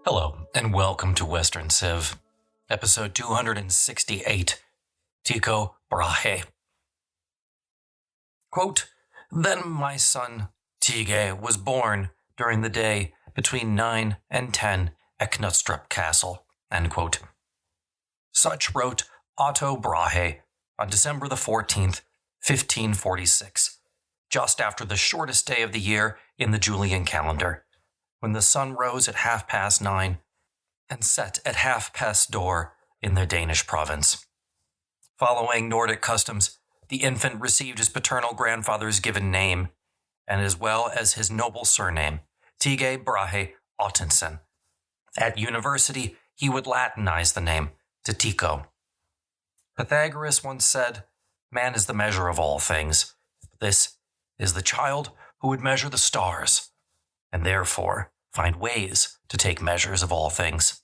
Hello, and welcome to Western Civ, episode 268, Tycho Brahe. Quote, "Then my son Tige was born during the day between 9 and 10 at Knutstrup Castle." End quote. Such wrote Otto Brahe on December the 14th, 1546, just after the shortest day of the year in the Julian calendar, when the sun rose at 9:30 and set at 4:30 in the Danish province. Following Nordic customs, the infant received his paternal grandfather's given name, and as well as his noble surname, Tycho Brahe Ottensen. At university, he would Latinize the name to Tycho. Pythagoras once said, "Man is the measure of all things. This is the child who would measure the stars, and therefore find ways to take measures of all things."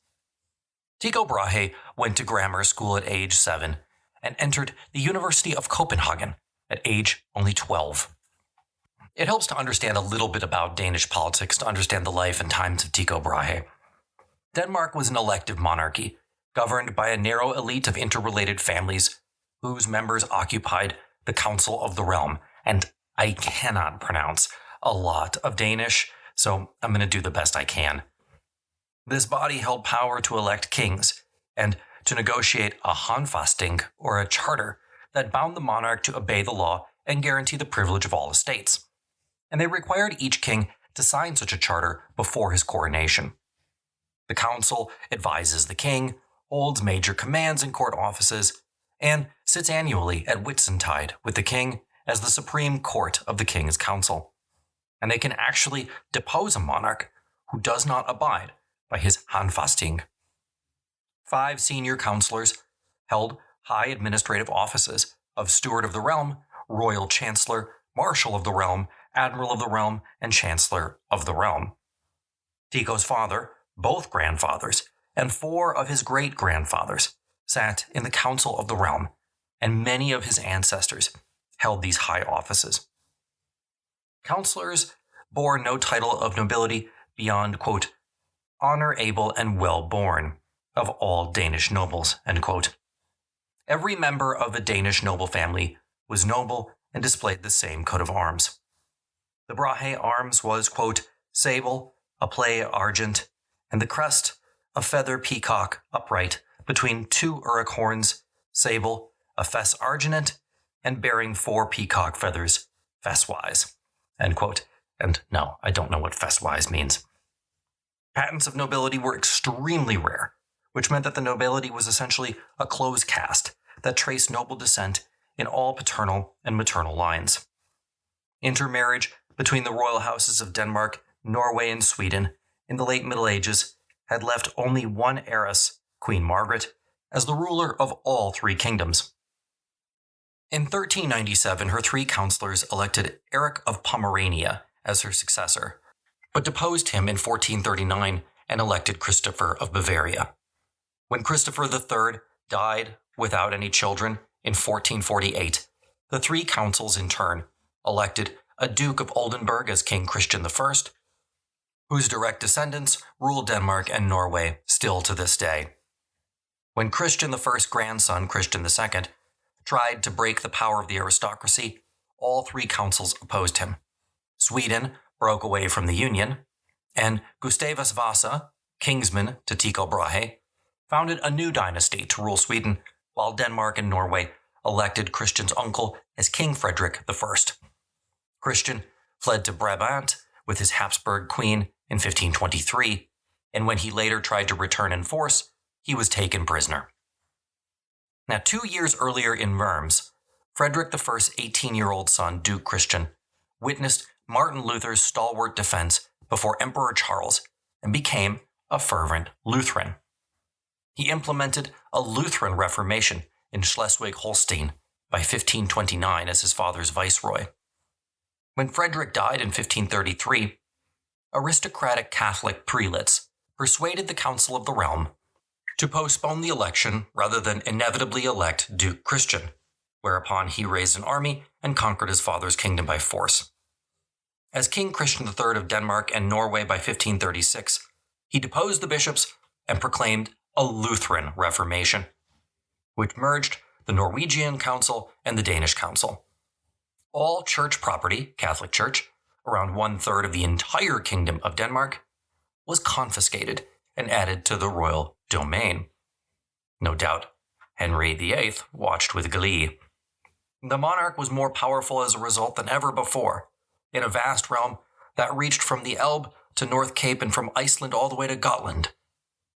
Tycho Brahe went to grammar school at age 7 and entered the University of Copenhagen at age only 12. It helps to understand a little bit about Danish politics to understand the life and times of Tycho Brahe. Denmark was an elective monarchy, governed by a narrow elite of interrelated families whose members occupied the Council of the Realm, and I cannot pronounce a lot of Danish, so I'm going to do the best I can. This body held power to elect kings and to negotiate a håndfasting, or a charter, that bound the monarch to obey the law and guarantee the privilege of all estates. And they required each king to sign such a charter before his coronation. The council advises the king, holds major commands and court offices, and sits annually at Whitsuntide with the king as the supreme court of the king's council. And they can actually depose a monarch who does not abide by his håndfasting. 5 senior counselors held high administrative offices of Steward of the Realm, Royal Chancellor, Marshal of the Realm, Admiral of the Realm, and Chancellor of the Realm. Tycho's father, both grandfathers, and 4 of his great-grandfathers sat in the Council of the Realm, and many of his ancestors held these high offices. Counselors bore no title of nobility beyond, quote, "honor able and well-born of all Danish nobles," end quote. Every member of a Danish noble family was noble and displayed the same coat of arms. The Brahe arms was, quote, "sable, a play argent, and the crest, a feather peacock upright between 2 Uruk horns, sable, a fess argent, and bearing 4 peacock feathers, fesswise," end quote. And no, I don't know what fesswise means. Patents of nobility were extremely rare, which meant that the nobility was essentially a closed caste that traced noble descent in all paternal and maternal lines. Intermarriage between the royal houses of Denmark, Norway, and Sweden in the late Middle Ages had left only one heiress, Queen Margaret, as the ruler of all 3 kingdoms. In 1397, her 3 counselors elected Eric of Pomerania as her successor, but deposed him in 1439 and elected Christopher of Bavaria. When Christopher III died without any children in 1448, the 3 councils in turn elected a Duke of Oldenburg as King Christian I, whose direct descendants rule Denmark and Norway still to this day. When Christian I's grandson, Christian II, tried to break the power of the aristocracy, all 3 councils opposed him. Sweden broke away from the Union, and Gustavus Vasa, kingsman to Tycho Brahe, founded a new dynasty to rule Sweden, while Denmark and Norway elected Christian's uncle as King Frederick I. Christian fled to Brabant with his Habsburg queen in 1523, and when he later tried to return in force, he was taken prisoner. Now, 2 years earlier in Worms, Frederick I's 18-year-old son, Duke Christian, witnessed Martin Luther's stalwart defense before Emperor Charles and became a fervent Lutheran. He implemented a Lutheran Reformation in Schleswig-Holstein by 1529 as his father's viceroy. When Frederick died in 1533, aristocratic Catholic prelates persuaded the Council of the Realm to postpone the election rather than inevitably elect Duke Christian, whereupon he raised an army and conquered his father's kingdom by force. As King Christian III of Denmark and Norway by 1536, he deposed the bishops and proclaimed a Lutheran Reformation, which merged the Norwegian Council and the Danish Council. All church property, Catholic Church, around 1/3 of the entire Kingdom of Denmark, was confiscated and added to the royal domain. No doubt, Henry VIII watched with glee. The monarch was more powerful as a result than ever before, in a vast realm that reached from the Elbe to North Cape and from Iceland all the way to Gotland.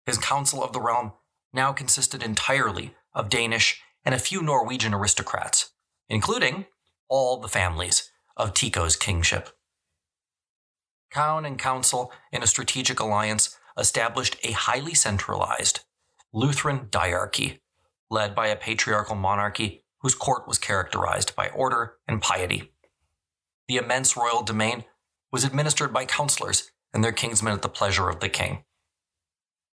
His council of the realm now consisted entirely of Danish and a few Norwegian aristocrats, including all the families of Tycho's kingship. Crown and council, in a strategic alliance, established a highly centralized Lutheran diarchy, led by a patriarchal monarchy whose court was characterized by order and piety. The immense royal domain was administered by counselors and their kinsmen at the pleasure of the king.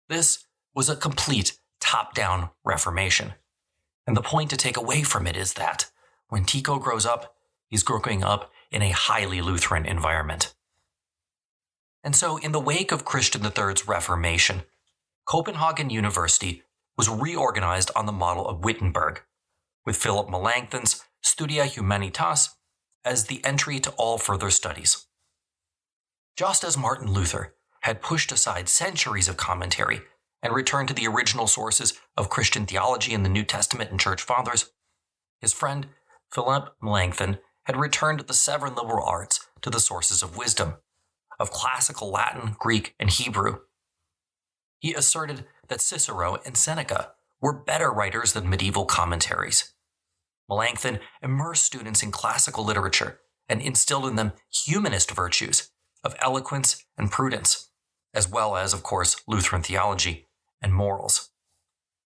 This was a complete top-down reformation. And the point to take away from it is that when Tycho grows up, he's growing up in a highly Lutheran environment. And so, in the wake of Christian III's Reformation, Copenhagen University was reorganized on the model of Wittenberg, with Philip Melanchthon's Studia Humanitas as the entry to all further studies. Just as Martin Luther had pushed aside centuries of commentary and returned to the original sources of Christian theology in the New Testament and Church Fathers, his friend Philip Melanchthon had returned the seven liberal arts to the sources of wisdom, of classical Latin, Greek, and Hebrew. He asserted that Cicero and Seneca were better writers than medieval commentaries. Melanchthon immersed students in classical literature and instilled in them humanist virtues of eloquence and prudence, as well as, of course, Lutheran theology and morals.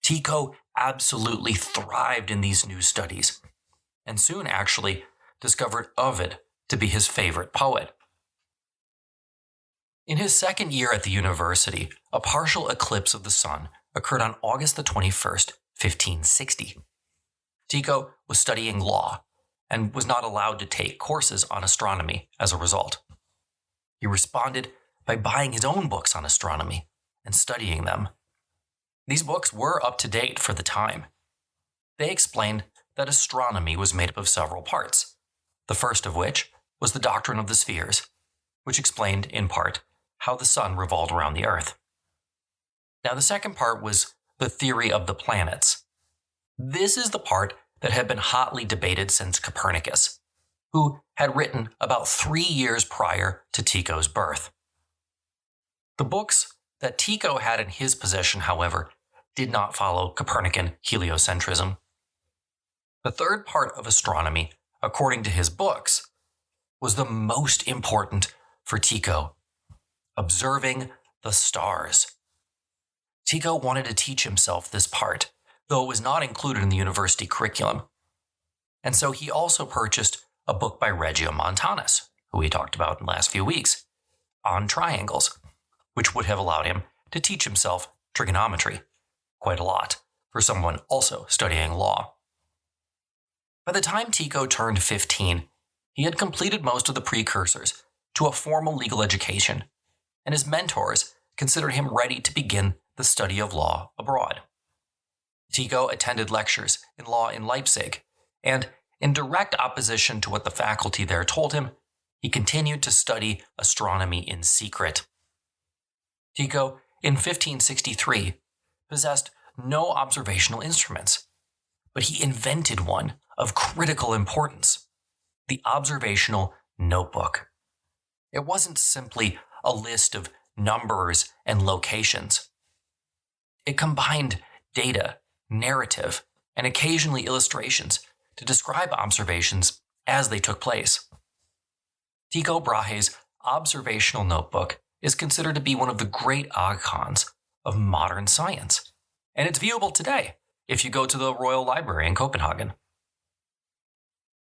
Tycho absolutely thrived in these new studies, and soon actually discovered Ovid to be his favorite poet. In his second year at the university, a partial eclipse of the sun occurred on August the 21st, 1560. Tycho was studying law and was not allowed to take courses on astronomy as a result. He responded by buying his own books on astronomy and studying them. These books were up to date for the time. They explained that astronomy was made up of several parts, the first of which was the doctrine of the spheres, which explained, in part, how the sun revolved around the earth. Now, the second part was the theory of the planets. This is the part that had been hotly debated since Copernicus, who had written about 3 years prior to Tycho's birth. The books that Tycho had in his possession, however, did not follow Copernican heliocentrism. The third part of astronomy, according to his books, was the most important for Tycho: observing the stars. Tycho wanted to teach himself this part, though it was not included in the university curriculum. And so he also purchased a book by Regiomontanus, who we talked about in the last few weeks, on triangles, which would have allowed him to teach himself trigonometry, quite a lot, for someone also studying law. By the time Tycho turned 15, he had completed most of the precursors to a formal legal education, and his mentors considered him ready to begin the study of law abroad. Tycho attended lectures in law in Leipzig, and in direct opposition to what the faculty there told him, he continued to study astronomy in secret. Tycho, in 1563, possessed no observational instruments, but he invented one of critical importance: the observational notebook. It wasn't simply a list of numbers and locations. It combined data, narrative, and occasionally illustrations to describe observations as they took place. Tycho Brahe's observational notebook is considered to be one of the great icons of modern science, and it's viewable today if you go to the Royal Library in Copenhagen.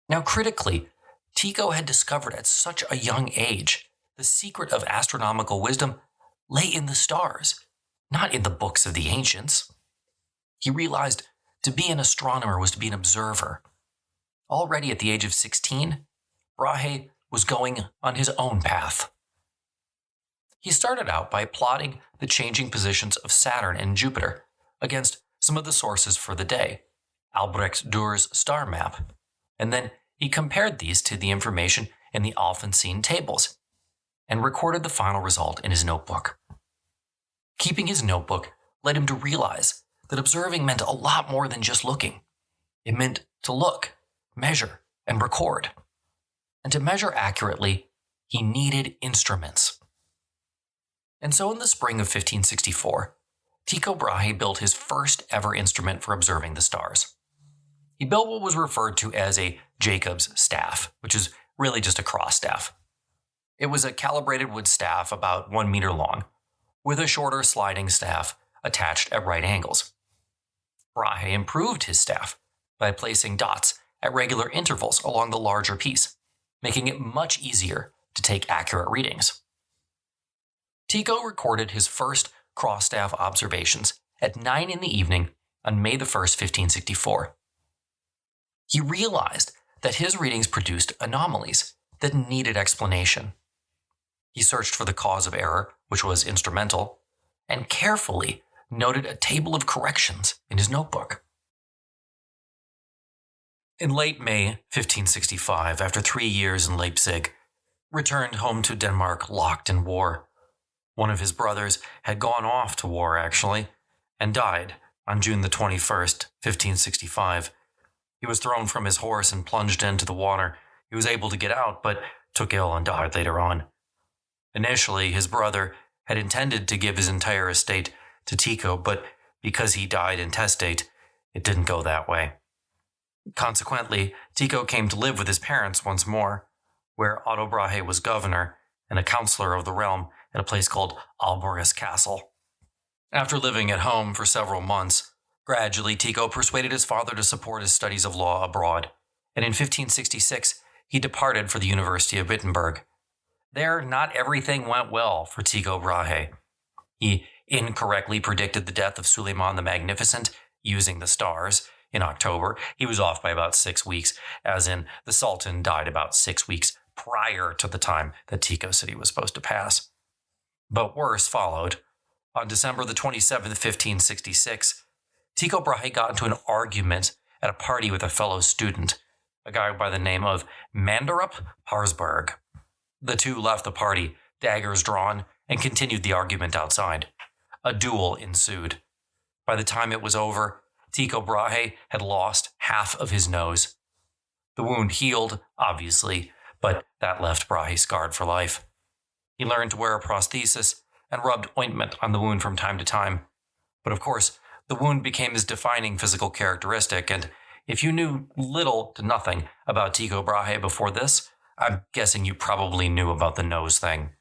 Now, critically, Tycho had discovered at such a young age the secret of astronomical wisdom lay in the stars, not in the books of the ancients. He realized to be an astronomer was to be an observer. Already at the age of 16, Brahe was going on his own path. He started out by plotting the changing positions of Saturn and Jupiter against some of the sources for the day, Albrecht Dürer's star map, and then he compared these to the information in the often seen tables and recorded the final result in his notebook. Keeping his notebook led him to realize that observing meant a lot more than just looking. It meant to look, measure, and record. And to measure accurately, he needed instruments. And so in the spring of 1564, Tycho Brahe built his first ever instrument for observing the stars. He built what was referred to as a Jacob's staff, which is really just a cross staff. It was a calibrated wood staff about 1 meter long, with a shorter sliding staff attached at right angles. Brahe improved his staff by placing dots at regular intervals along the larger piece, making it much easier to take accurate readings. Tycho recorded his first cross-staff observations at 9 in the evening on May 1st, 1564. He realized that his readings produced anomalies that needed explanation. He searched for the cause of error, which was instrumental, and carefully noted a table of corrections in his notebook. In late May 1565, after 3 years in Leipzig, returned home to Denmark locked in war. One of his brothers had gone off to war, actually, and died on June the 21st, 1565. He was thrown from his horse and plunged into the water. He was able to get out, but took ill and died later on. Initially, his brother had intended to give his entire estate to Tycho, but because he died intestate, it didn't go that way. Consequently, Tycho came to live with his parents once more, where Otto Brahe was governor and a counselor of the realm at a place called Aalborg's Castle. After living at home for several months, gradually Tycho persuaded his father to support his studies of law abroad, and in 1566 he departed for the University of Wittenberg. There, not everything went well for Tycho Brahe. He incorrectly predicted the death of Suleiman the Magnificent using the stars. In October, he was off by about 6 weeks, as in the Sultan died about 6 weeks prior to the time that Tycho said he was supposed to pass. But worse followed. On December the 27th, 1566, Tycho Brahe got into an argument at a party with a fellow student, a guy by the name of Manderup Harsberg. The two left the party, daggers drawn, and continued the argument outside. A duel ensued. By the time it was over, Tycho Brahe had lost half of his nose. The wound healed, obviously, but that left Brahe scarred for life. He learned to wear a prosthesis and rubbed ointment on the wound from time to time. But of course, the wound became his defining physical characteristic, and if you knew little to nothing about Tycho Brahe before this, I'm guessing you probably knew about the nose thing.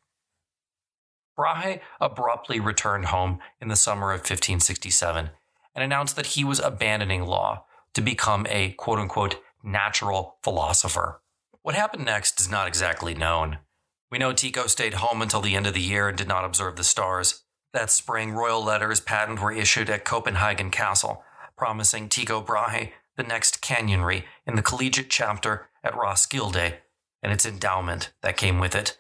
Brahe abruptly returned home in the summer of 1567 and announced that he was abandoning law to become a quote-unquote natural philosopher. What happened next is not exactly known. We know Tycho stayed home until the end of the year and did not observe the stars. That spring, royal letters patent were issued at Copenhagen Castle, promising Tycho Brahe the next canyonry in the collegiate chapter at Roskilde and its endowment that came with it.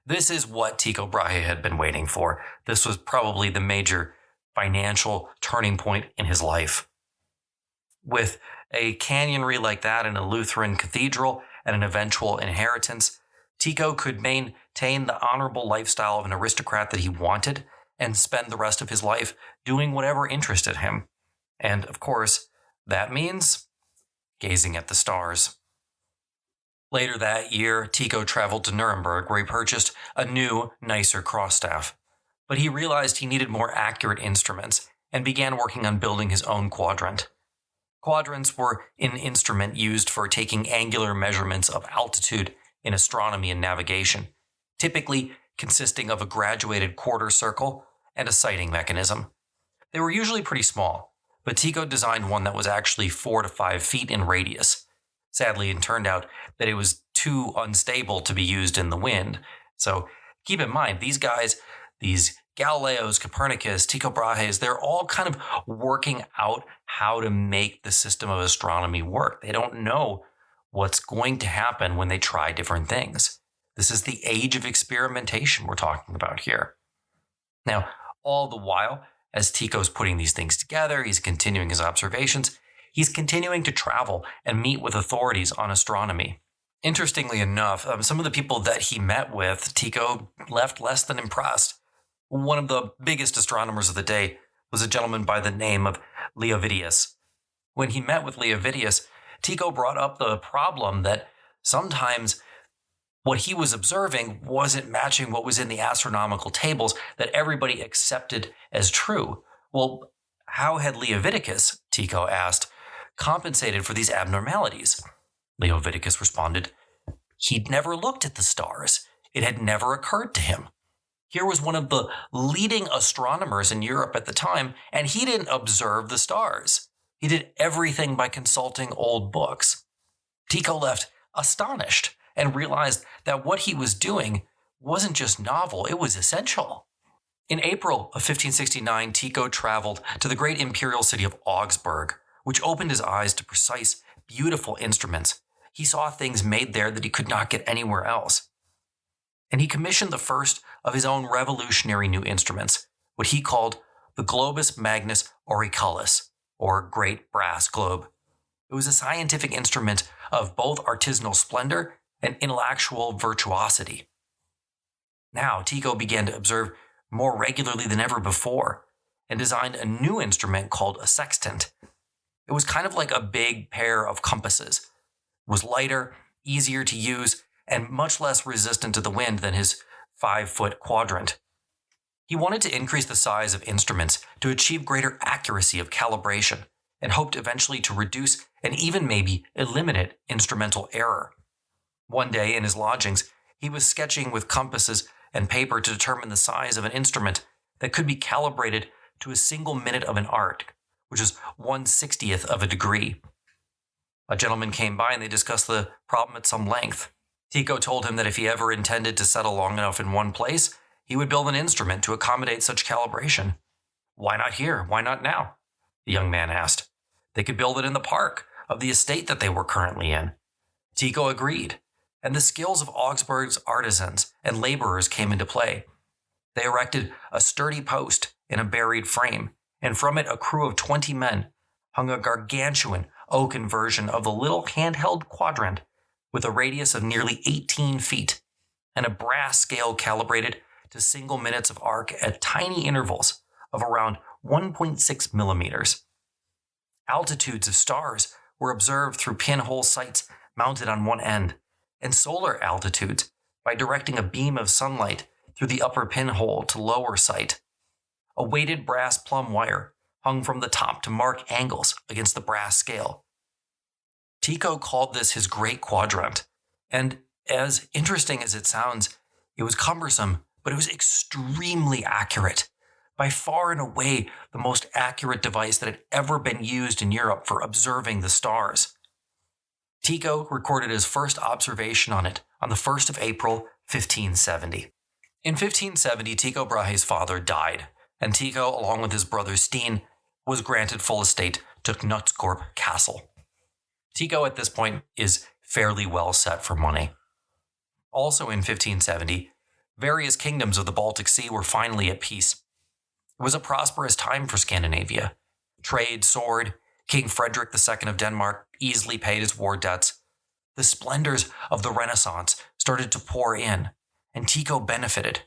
This is what Tycho Brahe had been waiting for. This was probably the major financial turning point in his life. With a canyonry like that in a Lutheran cathedral and an eventual inheritance, Tycho could maintain the honorable lifestyle of an aristocrat that he wanted and spend the rest of his life doing whatever interested him. And, of course, that means gazing at the stars. Later that year, Tycho traveled to Nuremberg, where he purchased a new, nicer crossstaff. But he realized he needed more accurate instruments and began working on building his own quadrant. Quadrants were an instrument used for taking angular measurements of altitude in astronomy and navigation, typically consisting of a graduated quarter circle and a sighting mechanism. They were usually pretty small, but Tycho designed one that was actually 4 to 5 feet in radius. Sadly, it turned out that it was too unstable to be used in the wind. So keep in mind, these guys, these Galileos, Copernicus, Tycho Brahes, they're all kind of working out how to make the system of astronomy work. They don't know what's going to happen when they try different things. This is the age of experimentation we're talking about here. Now, all the while, as Tycho's putting these things together, he's continuing his observations, he's continuing to travel and meet with authorities on astronomy. Interestingly enough, some of the people that he met with, Tycho left less than impressed. One of the biggest astronomers of the day was a gentleman by the name of Leovidius. When he met with Leovidius, Tycho brought up the problem that sometimes what he was observing wasn't matching what was in the astronomical tables that everybody accepted as true. Well, how had Leovidius, Tycho asked, compensated for these abnormalities? Leovidius responded, he'd never looked at the stars. It had never occurred to him. Here was one of the leading astronomers in Europe at the time, and he didn't observe the stars. He did everything by consulting old books. Tycho left astonished and realized that what he was doing wasn't just novel, it was essential. In April of 1569, Tycho traveled to the great imperial city of Augsburg, which opened his eyes to precise, beautiful instruments. He saw things made there that he could not get anywhere else. And he commissioned the first of his own revolutionary new instruments, what he called the Globus Magnus Auriculis, or Great Brass Globe. It was a scientific instrument of both artisanal splendor and intellectual virtuosity. Now, Tycho began to observe more regularly than ever before and designed a new instrument called a sextant. It was kind of like a big pair of compasses. It was lighter, easier to use, and much less resistant to the wind than his 5-foot quadrant. He wanted to increase the size of instruments to achieve greater accuracy of calibration and hoped eventually to reduce and even maybe eliminate instrumental error. One day in his lodgings, he was sketching with compasses and paper to determine the size of an instrument that could be calibrated to a single minute of an arc, which is 1/60th of a degree. A gentleman came by and they discussed the problem at some length. Tycho told him that if he ever intended to settle long enough in one place, he would build an instrument to accommodate such calibration. Why not here? Why not now? The young man asked. They could build it in the park of the estate that they were currently in. Tycho agreed, and the skills of Augsburg's artisans and laborers came into play. They erected a sturdy post in a buried frame, and from it a crew of 20 men hung a gargantuan oaken version of the little handheld quadrant with a radius of nearly 18 feet, and a brass scale calibrated to single minutes of arc at tiny intervals of around 1.6 millimeters. Altitudes of stars were observed through pinhole sights mounted on one end, and solar altitudes by directing a beam of sunlight through the upper pinhole to lower sight. A weighted brass plumb wire hung from the top to mark angles against the brass scale. Tycho called this his great quadrant, and as interesting as it sounds, it was cumbersome, but it was extremely accurate. By far and away the most accurate device that had ever been used in Europe for observing the stars. Tycho recorded his first observation on it on the 1st of April, 1570. In 1570, Tycho Brahe's father died, and Tycho, along with his brother Steen, was granted full estate to Knutstorp Castle. Tycho at this point is fairly well set for money. Also in 1570, various kingdoms of the Baltic Sea were finally at peace. It was a prosperous time for Scandinavia. Trade soared. King Frederick II of Denmark easily paid his war debts. The splendors of the Renaissance started to pour in, and Tycho benefited.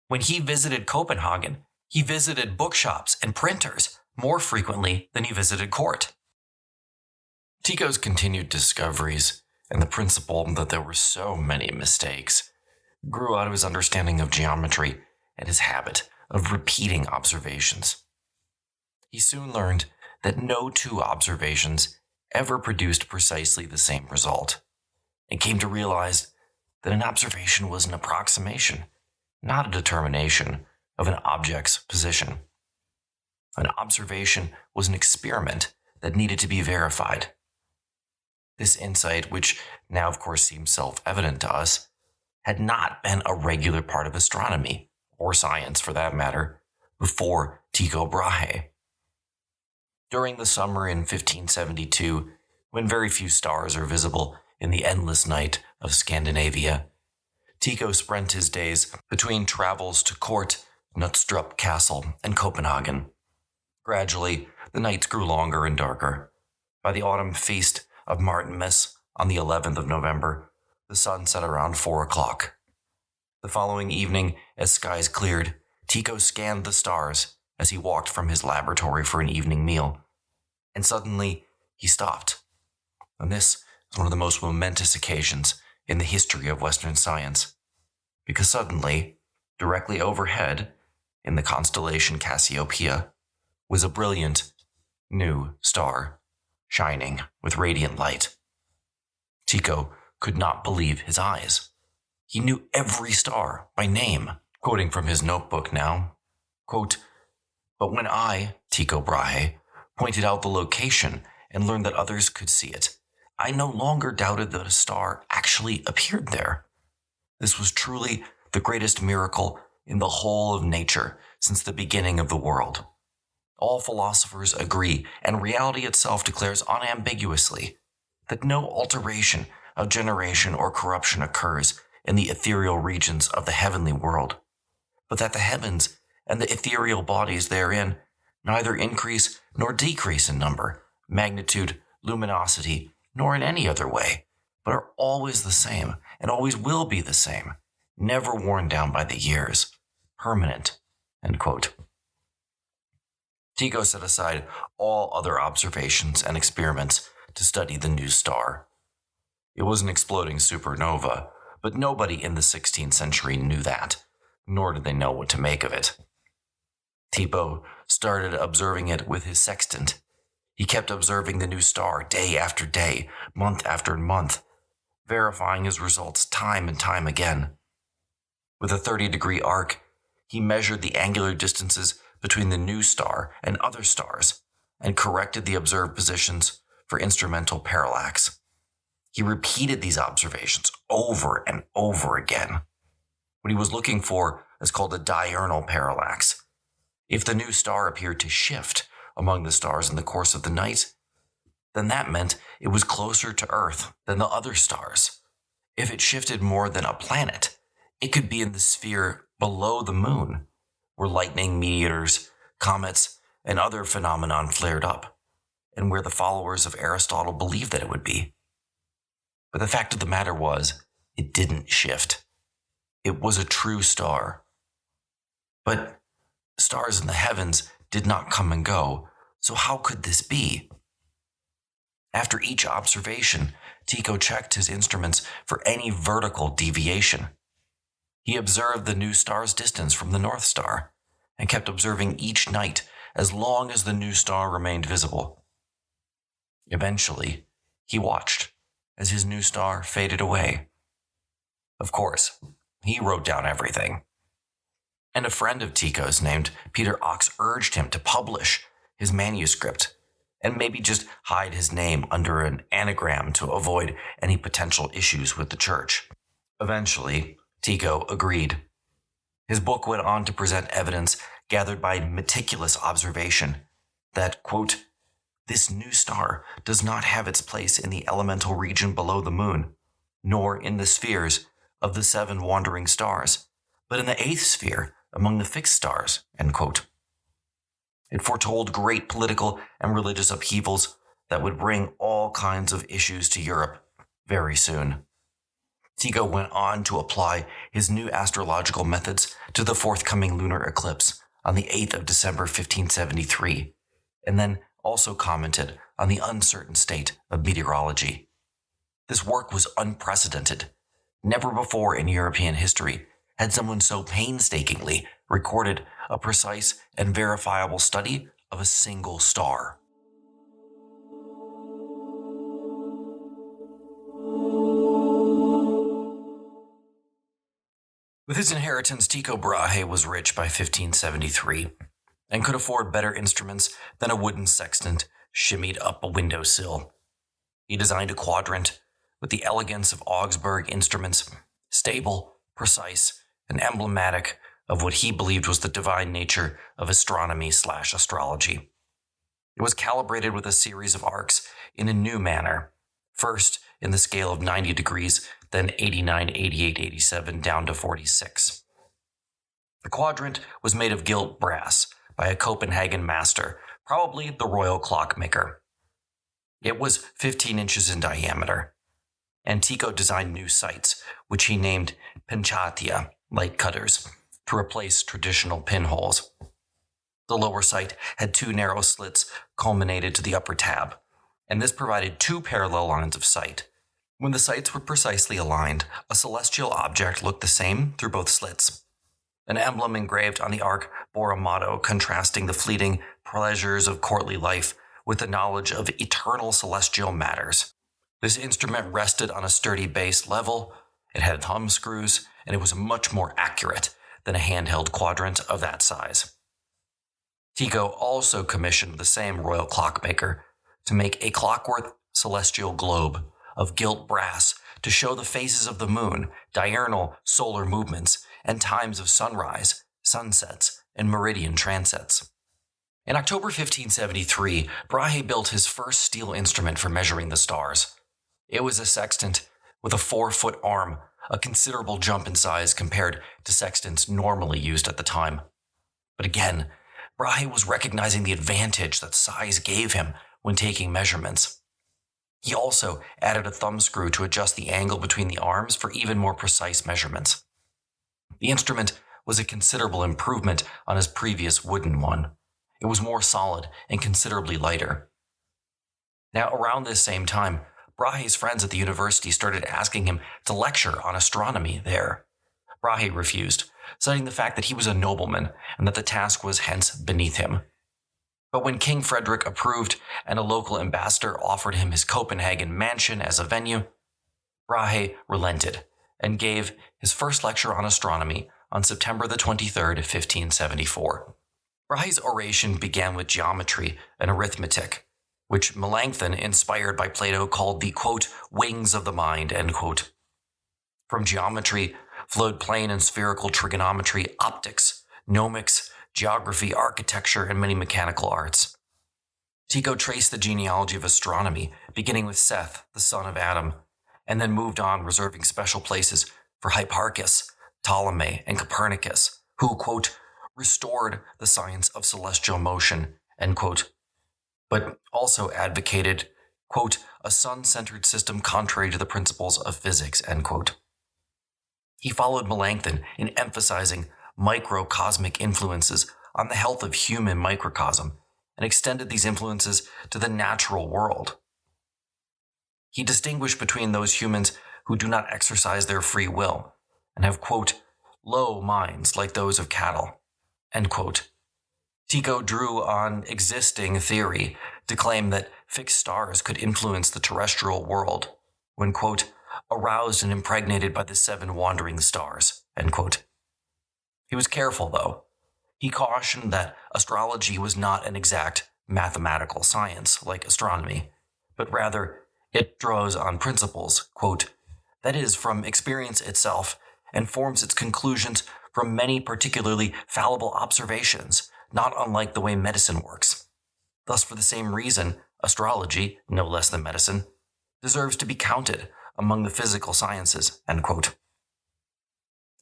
When he visited Copenhagen, he visited bookshops and printers more frequently than he visited court. Tycho's continued discoveries and the principle that there were so many mistakes grew out of his understanding of geometry and his habit of repeating observations. He soon learned that no two observations ever produced precisely the same result, and came to realize that an observation was an approximation, not a determination of an object's position. An observation was an experiment that needed to be verified. This insight, which now of course seems self-evident to us, had not been a regular part of astronomy, or science for that matter, before Tycho Brahe. During the summer in 1572, when very few stars are visible in the endless night of Scandinavia, Tycho spent his days between travels to court, Knutstrup Castle, and Copenhagen. Gradually, the nights grew longer and darker. By the autumn feast of Martinmas on the 11th of November, the sun set around 4 o'clock. The following evening, as skies cleared, Tycho scanned the stars as he walked from his laboratory for an evening meal. And suddenly, he stopped. And this is one of the most momentous occasions in the history of Western science. Because suddenly, directly overhead, in the constellation Cassiopeia, was a brilliant, new star, shining with radiant light. Tycho could not believe his eyes. He knew every star by name. Quoting from his notebook now, quote, "But when I, Tycho Brahe, pointed out the location and learned that others could see it, I no longer doubted that a star actually appeared there. This was truly the greatest miracle in the whole of nature since the beginning of the world. All philosophers agree, and reality itself declares unambiguously, that no alteration of generation or corruption occurs in the ethereal regions of the heavenly world, but that the heavens and the ethereal bodies therein neither increase nor decrease in number, magnitude, luminosity, nor in any other way, but are always the same and always will be the same, never worn down by the years, permanent." End quote. Tycho set aside all other observations and experiments to study the new star. It was an exploding supernova, but nobody in the 16th century knew that, nor did they know what to make of it. Tycho started observing it with his sextant. He kept observing the new star day after day, month after month, verifying his results time and time again. With a 30-degree arc, he measured the angular distances between the new star and other stars, and corrected the observed positions for instrumental parallax. He repeated these observations over and over again. What he was looking for is called a diurnal parallax. If the new star appeared to shift among the stars in the course of the night, then that meant it was closer to Earth than the other stars. If it shifted more than a planet, it could be in the sphere below the moon, where lightning, meteors, comets, and other phenomenon flared up, and where the followers of Aristotle believed that it would be. But the fact of the matter was, it didn't shift. It was a true star. But stars in the heavens did not come and go, so how could this be? After each observation, Tycho checked his instruments for any vertical deviation. He observed the new star's distance from the North Star, and kept observing each night as long as the new star remained visible. Eventually, he watched as his new star faded away. Of course, he wrote down everything. And a friend of Tycho's named Peter Ox urged him to publish his manuscript and maybe just hide his name under an anagram to avoid any potential issues with the church. Eventually, Tycho agreed. His book went on to present evidence gathered by meticulous observation that, quote, "This new star does not have its place in the elemental region below the moon, nor in the spheres of the 7 wandering stars, but in the 8th sphere among the fixed stars." End quote. It foretold great political and religious upheavals that would bring all kinds of issues to Europe very soon. Tycho went on to apply his new astrological methods to the forthcoming lunar eclipse on the 8th of December 1573, and then also commented on the uncertain state of meteorology. This work was unprecedented. Never before in European history had someone so painstakingly recorded a precise and verifiable study of a single star. With his inheritance, Tycho Brahe was rich by 1573 and could afford better instruments than a wooden sextant shimmied up a windowsill. He designed a quadrant with the elegance of Augsburg instruments, stable, precise, and emblematic of what he believed was the divine nature of astronomy/astrology. It was calibrated with a series of arcs in a new manner, first in the scale of 90 degrees, then 89, 88, 87, down to 46. The quadrant was made of gilt brass by a Copenhagen master, probably the royal clockmaker. It was 15 inches in diameter, and Tycho designed new sights, which he named penchatia, light cutters, to replace traditional pinholes. The lower sight had two narrow slits culminated to the upper tab, and this provided two parallel lines of sight. When the sights were precisely aligned, a celestial object looked the same through both slits. An emblem engraved on the arc bore a motto contrasting the fleeting pleasures of courtly life with the knowledge of eternal celestial matters. This instrument rested on a sturdy base level, it had thumb screws, and it was much more accurate than a handheld quadrant of that size. Tycho also commissioned the same royal clockmaker to make a clockwork celestial globe of gilt brass to show the phases of the moon, diurnal solar movements, and times of sunrise, sunsets, and meridian transits. In October 1573, Brahe built his first steel instrument for measuring the stars. It was a sextant with a 4-foot arm, a considerable jump in size compared to sextants normally used at the time. But again, Brahe was recognizing the advantage that size gave him when taking measurements. He also added a thumb screw to adjust the angle between the arms for even more precise measurements. The instrument was a considerable improvement on his previous wooden one. It was more solid and considerably lighter. Now, around this same time, Brahe's friends at the university started asking him to lecture on astronomy there. Brahe refused, citing the fact that he was a nobleman and that the task was hence beneath him. But when King Frederick approved and a local ambassador offered him his Copenhagen mansion as a venue, Brahe relented and gave his first lecture on astronomy on September the 23rd, 1574. Brahe's oration began with geometry and arithmetic, which Melanchthon, inspired by Plato, called the, quote, wings of the mind, end quote. From geometry flowed plane and spherical trigonometry, optics, gnomics, geography, architecture, and many mechanical arts. Tycho traced the genealogy of astronomy, beginning with Seth, the son of Adam, and then moved on, reserving special places for Hipparchus, Ptolemy, and Copernicus, who, quote, restored the science of celestial motion, end quote, but also advocated, quote, a sun-centered system contrary to the principles of physics, end quote. He followed Melanchthon in emphasizing microcosmic influences on the health of human microcosm and extended these influences to the natural world. He distinguished between those humans who do not exercise their free will and have, quote, low minds like those of cattle, end quote. Tycho drew on existing theory to claim that fixed stars could influence the terrestrial world when, quote, aroused and impregnated by the 7 wandering stars, end quote. He was careful, though. He cautioned that astrology was not an exact mathematical science like astronomy, but rather it draws on principles, quote, that is, from experience itself, and forms its conclusions from many particularly fallible observations, not unlike the way medicine works. Thus, for the same reason, astrology, no less than medicine, deserves to be counted among the physical sciences, end quote.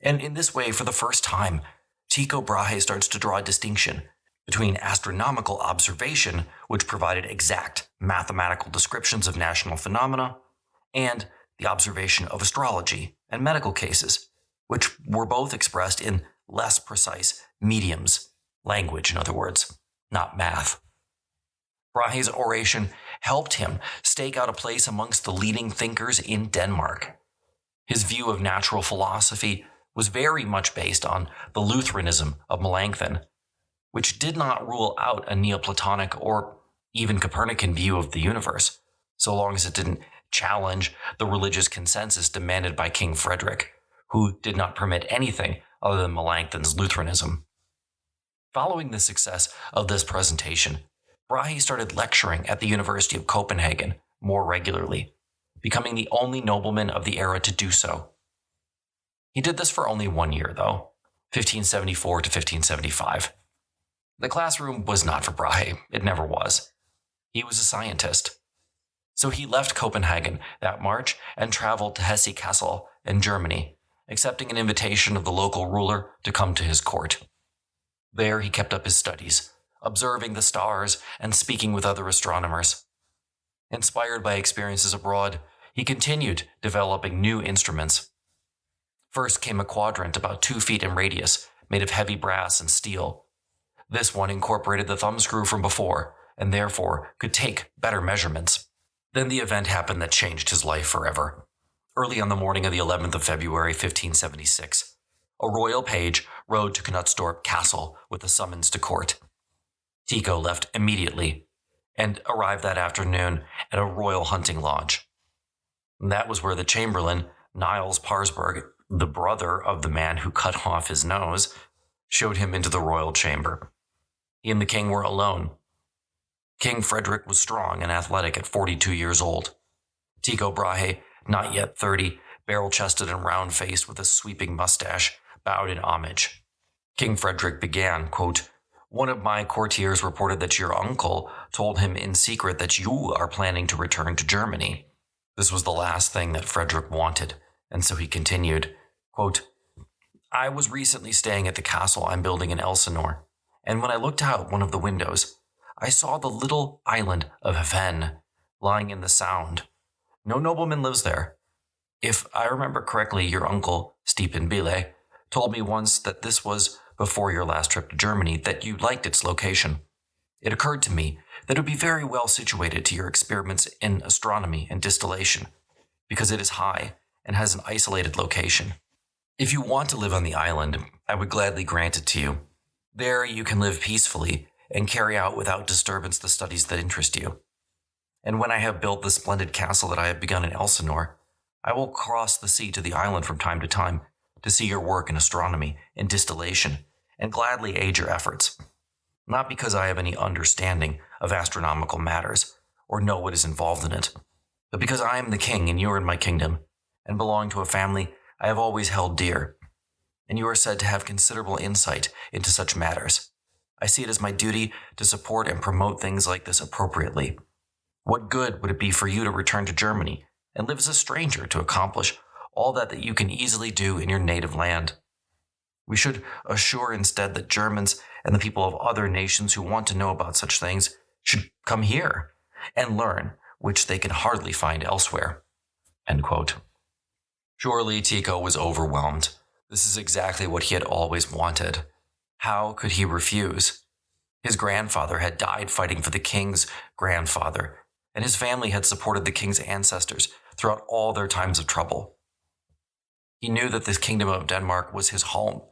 And in this way, for the first time, Tycho Brahe starts to draw a distinction between astronomical observation, which provided exact mathematical descriptions of national phenomena, and the observation of astrology and medical cases, which were both expressed in less precise mediums, language, in other words, not math. Brahe's oration helped him stake out a place amongst the leading thinkers in Denmark. His view of natural philosophy was very much based on the Lutheranism of Melanchthon, which did not rule out a Neoplatonic or even Copernican view of the universe, so long as it didn't challenge the religious consensus demanded by King Frederick, who did not permit anything other than Melanchthon's Lutheranism. Following the success of this presentation, Brahe started lecturing at the University of Copenhagen more regularly, becoming the only nobleman of the era to do so. He did this for only 1 year, though, 1574 to 1575. The classroom was not for Brahe. It never was. He was a scientist. So he left Copenhagen that March and traveled to Hesse Castle in Germany, accepting an invitation of the local ruler to come to his court. There he kept up his studies, observing the stars and speaking with other astronomers. Inspired by experiences abroad, he continued developing new instruments. First came a quadrant about 2 feet in radius, made of heavy brass and steel. This one incorporated the thumbscrew from before, and therefore could take better measurements. Then the event happened that changed his life forever. Early on the morning of the 11th of February, 1576, a royal page rode to Knutstorp Castle with a summons to court. Tycho left immediately and arrived that afternoon at a royal hunting lodge. That was where the chamberlain, Niels Parsberg, the brother of the man who cut off his nose, showed him into the royal chamber. He and the king were alone. King Frederick was strong and athletic at 42 years old. Tycho Brahe, not yet 30, barrel-chested and round-faced with a sweeping mustache, bowed in homage. King Frederick began, quote, "One of my courtiers reported that your uncle told him in secret that you are planning to return to Germany." This was the last thing that Frederick wanted, and so he continued, quote, "I was recently staying at the castle I'm building in Elsinore, and when I looked out one of the windows, I saw the little island of Hven lying in the Sound. No nobleman lives there. If I remember correctly, your uncle, Stephen Bille, told me once that this was before your last trip to Germany, that you liked its location. It occurred to me that it would be very well situated to your experiments in astronomy and distillation, because it is high and has an isolated location. If you want to live on the island, I would gladly grant it to you. There you can live peacefully and carry out without disturbance the studies that interest you. And when I have built the splendid castle that I have begun in Elsinore, I will cross the sea to the island from time to see your work in astronomy and distillation, and gladly aid your efforts. Not because I have any understanding of astronomical matters, or know what is involved in it, but because I am the king and you are in my kingdom, and belong to a family I have always held dear, and you are said to have considerable insight into such matters. I see it as my duty to support and promote things like this appropriately. What good would it be for you to return to Germany and live as a stranger to accomplish all that you can easily do in your native land? We should assure instead that Germans and the people of other nations who want to know about such things should come here and learn, which they can hardly find elsewhere." End quote. Surely Tycho was overwhelmed. This is exactly what he had always wanted. How could he refuse? His grandfather had died fighting for the king's grandfather, and his family had supported the king's ancestors throughout all their times of trouble. He knew that this kingdom of Denmark was his home,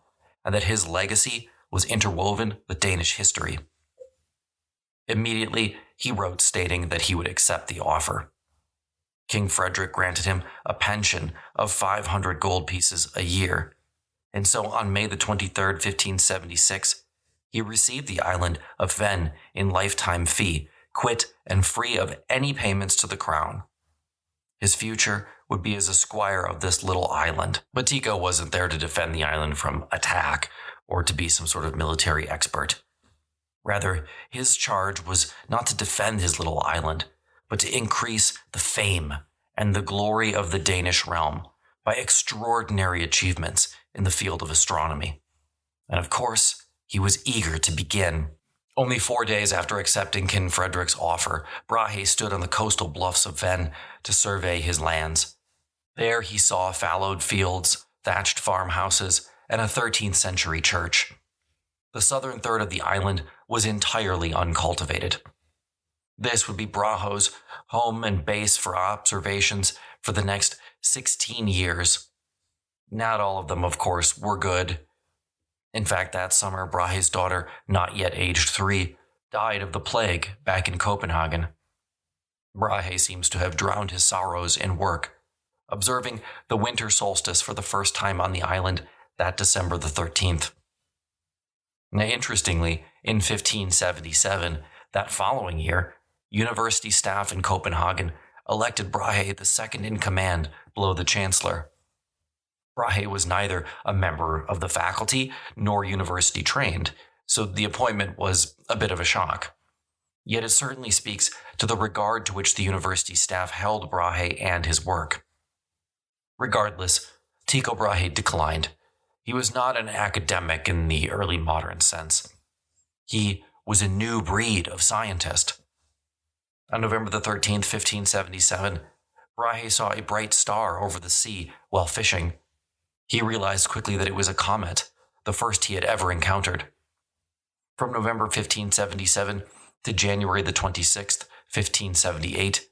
and that his legacy was interwoven with Danish history. Immediately, he wrote stating that he would accept the offer. King Frederick granted him a pension of 500 gold pieces a year, and so on May the 23rd, 1576, he received the island of Hven in lifetime fee, quit and free of any payments to the crown. His future would be as a squire of this little island, but Tycho wasn't there to defend the island from attack or to be some sort of military expert. Rather, his charge was not to defend his little island, but to increase the fame and the glory of the Danish realm by extraordinary achievements in the field of astronomy. And of course, he was eager to begin. Only 4 days after accepting King Frederick's offer, Brahe stood on the coastal bluffs of Hven to survey his lands. There he saw fallowed fields, thatched farmhouses, and a 13th century church. The southern third of the island was entirely uncultivated. This would be Brahe's home and base for observations for the next 16 years. Not all of them, of course, were good. In fact, that summer, Brahe's daughter, not yet aged 3, died of the plague back in Copenhagen. Brahe seems to have drowned his sorrows in work, observing the winter solstice for the first time on the island that December the 13th. Now, interestingly, in 1577, that following year, university staff in Copenhagen elected Brahe the second in command below the chancellor. Brahe was neither a member of the faculty nor university trained, so the appointment was a bit of a shock. Yet it certainly speaks to the regard to which the university staff held Brahe and his work. Regardless, Tycho Brahe declined. He was not an academic in the early modern sense. He was a new breed of scientist. On November the 13th, 1577, Brahe saw a bright star over the sea while fishing. He realized quickly that it was a comet, the first he had ever encountered. From November 1577 to January the 26th, 1578,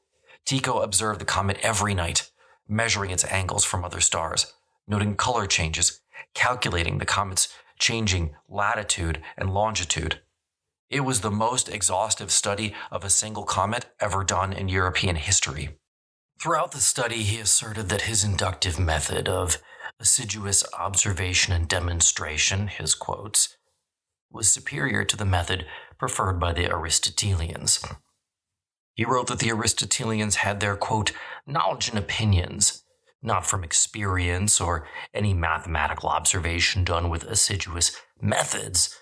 Tycho observed the comet every night, measuring its angles from other stars, noting color changes, calculating the comet's changing latitude and longitude. It was the most exhaustive study of a single comet ever done in European history. Throughout the study, he asserted that his inductive method of assiduous observation and demonstration, his quotes, was superior to the method preferred by the Aristotelians. He wrote that the Aristotelians had their, quote, knowledge and opinions, not from experience or any mathematical observation done with assiduous methods,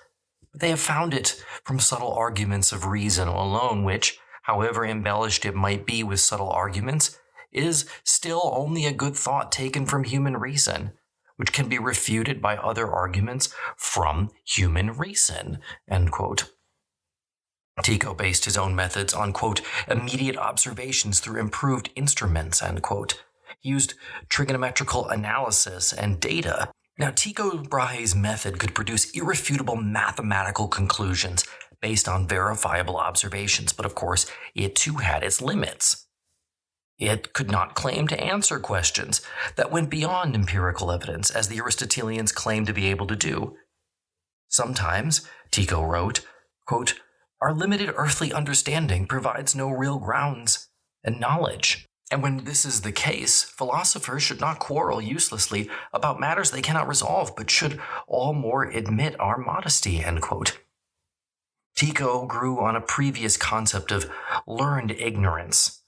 but they have found it from subtle arguments of reason alone, which, however embellished it might be with subtle arguments, is still only a good thought taken from human reason, which can be refuted by other arguments from human reason, end quote. Tycho based his own methods on, quote, immediate observations through improved instruments, end quote. He used trigonometrical analysis and data. Now, Tycho Brahe's method could produce irrefutable mathematical conclusions based on verifiable observations, but of course, it too had its limits. It could not claim to answer questions that went beyond empirical evidence, as the Aristotelians claimed to be able to do. Sometimes, Tycho wrote, quote, our limited earthly understanding provides no real grounds and knowledge. And when this is the case, philosophers should not quarrel uselessly about matters they cannot resolve, but should all more admit our modesty, end quote. Tycho grew on a previous concept of learned ignorance,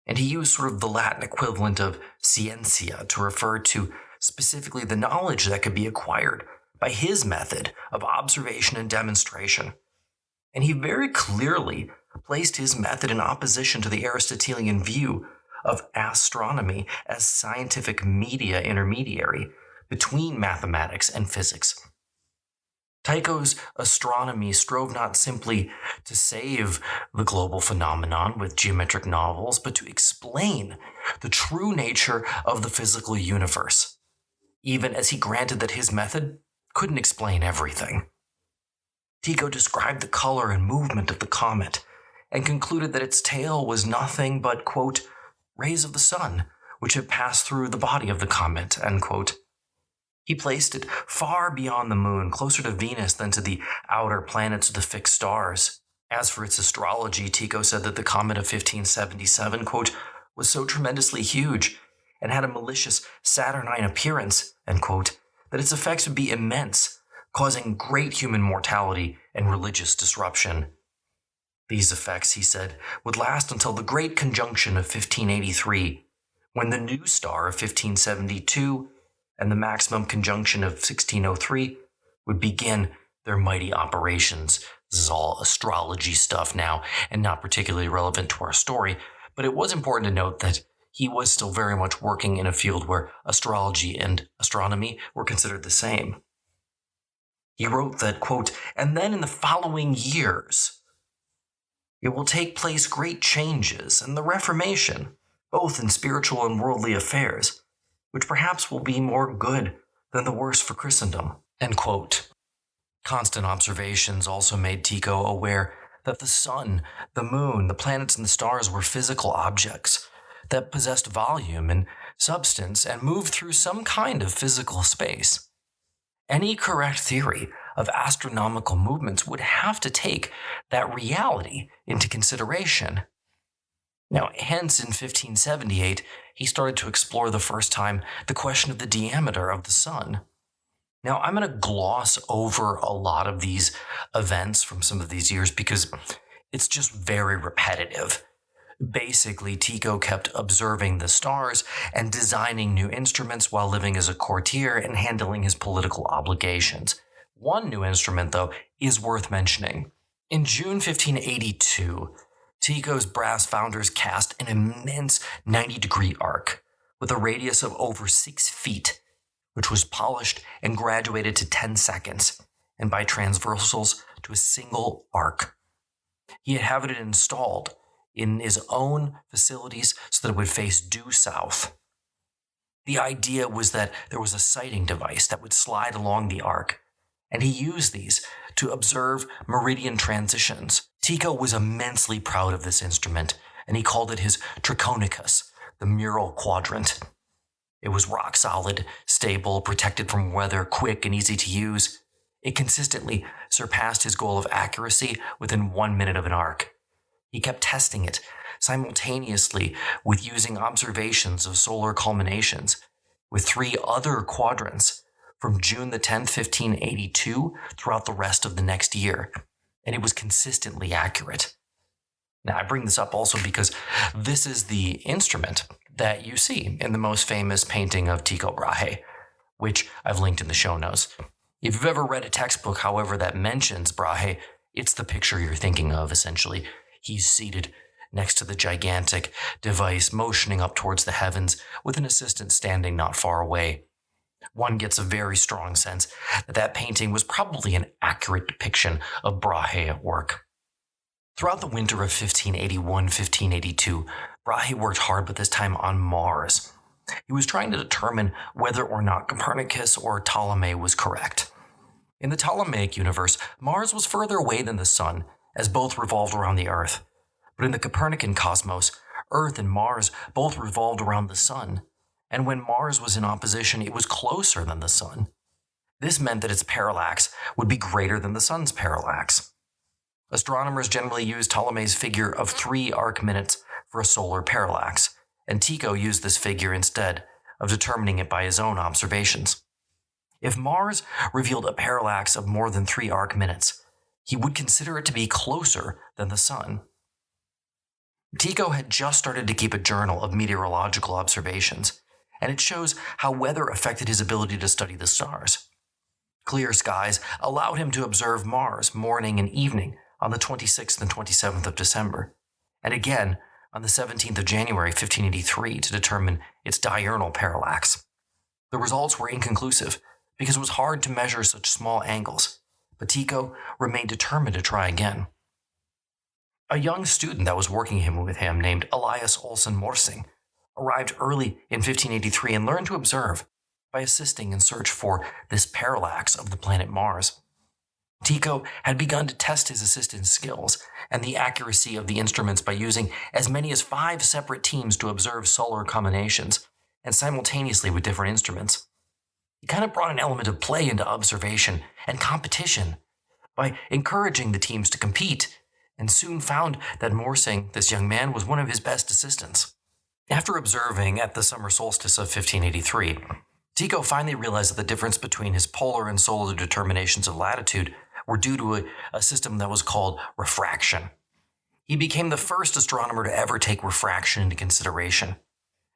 and he used sort of the Latin equivalent of scientia to refer to specifically the knowledge that could be acquired by his method of observation and demonstration. And he very clearly placed his method in opposition to the Aristotelian view of astronomy as scientific media intermediary between mathematics and physics. Tycho's astronomy strove not simply to save the global phenomenon with geometric novels, but to explain the true nature of the physical universe, even as he granted that his method couldn't explain everything. Tycho described the color and movement of the comet and concluded that its tail was nothing but, quote, rays of the sun, which had passed through the body of the comet, end quote. He placed it far beyond the moon, closer to Venus than to the outer planets of the fixed stars. As for its astrology, Tycho said that the comet of 1577, quote, was so tremendously huge and had a malicious Saturnine appearance, end quote, that its effects would be immense, causing great human mortality and religious disruption. These effects, he said, would last until the Great Conjunction of 1583, when the new star of 1572 and the maximum conjunction of 1603 would begin their mighty operations. This is all astrology stuff now, and not particularly relevant to our story, but it was important to note that he was still very much working in a field where astrology and astronomy were considered the same. He wrote that, quote, and then in the following years, it will take place great changes and the Reformation, both in spiritual and worldly affairs, which perhaps will be more good than the worse for Christendom, end quote. Constant observations also made Tycho aware that the sun, the moon, the planets, and the stars were physical objects that possessed volume and substance and moved through some kind of physical space. Any correct theory of astronomical movements would have to take that reality into consideration. Now, hence in 1578, he started to explore the first time the question of the diameter of the sun. Now, I'm going to gloss over a lot of these events from some of these years because it's just very repetitive. Basically, Tycho kept observing the stars and designing new instruments while living as a courtier and handling his political obligations. One new instrument, though, is worth mentioning. In June 1582, Tycho's brass founders cast an immense 90-degree arc with a radius of over 6 feet, which was polished and graduated to 10 seconds, and by transversals to a single arc. He had it installed in his own facilities so that it would face due south. The idea was that there was a sighting device that would slide along the arc, and he used these to observe meridian transitions. Tycho was immensely proud of this instrument, and he called it his Triconicus, the mural quadrant. It was rock solid, stable, protected from weather, quick, and easy to use. It consistently surpassed his goal of accuracy within 1 minute of an arc. He kept testing it simultaneously with using observations of solar culminations with 3 other quadrants from June the 10th, 1582 throughout the rest of the next year, and it was consistently accurate. Now, I bring this up also because this is the instrument that you see in the most famous painting of Tycho Brahe, which I've linked in the show notes. If you've ever read a textbook, however, that mentions Brahe, it's the picture you're thinking of, essentially. He's seated next to the gigantic device, motioning up towards the heavens, with an assistant standing not far away. One gets a very strong sense that that painting was probably an accurate depiction of Brahe at work. Throughout the winter of 1581-1582, Brahe worked hard, but this time on Mars. He was trying to determine whether or not Copernicus or Ptolemy was correct. In the Ptolemaic universe, Mars was further away than the Sun, as both revolved around the Earth. But in the Copernican cosmos, Earth and Mars both revolved around the Sun, and when Mars was in opposition, it was closer than the Sun. This meant that its parallax would be greater than the Sun's parallax. Astronomers generally use Ptolemy's figure of 3 arc minutes for a solar parallax, and Tycho used this figure instead of determining it by his own observations. If Mars revealed a parallax of more than 3 arc minutes, he would consider it to be closer than the Sun. Tycho had just started to keep a journal of meteorological observations, and it shows how weather affected his ability to study the stars. Clear skies allowed him to observe Mars morning and evening on the 26th and 27th of December, and again on the 17th of January 1583 to determine its diurnal parallax. The results were inconclusive because it was hard to measure such small angles, but Tycho remained determined to try again. A young student that was working with him named Elias Olsen Morsing arrived early in 1583 and learned to observe by assisting in search for this parallax of the planet Mars. Tycho had begun to test his assistant's skills and the accuracy of the instruments by using as many as 5 separate teams to observe solar combinations, and simultaneously with different instruments. He kind of brought an element of play into observation and competition by encouraging the teams to compete, and soon found that Morsing, this young man, was one of his best assistants. After observing at the summer solstice of 1583, Tycho finally realized that the difference between his polar and solar determinations of latitude were due to a system that was called refraction. He became the first astronomer to ever take refraction into consideration,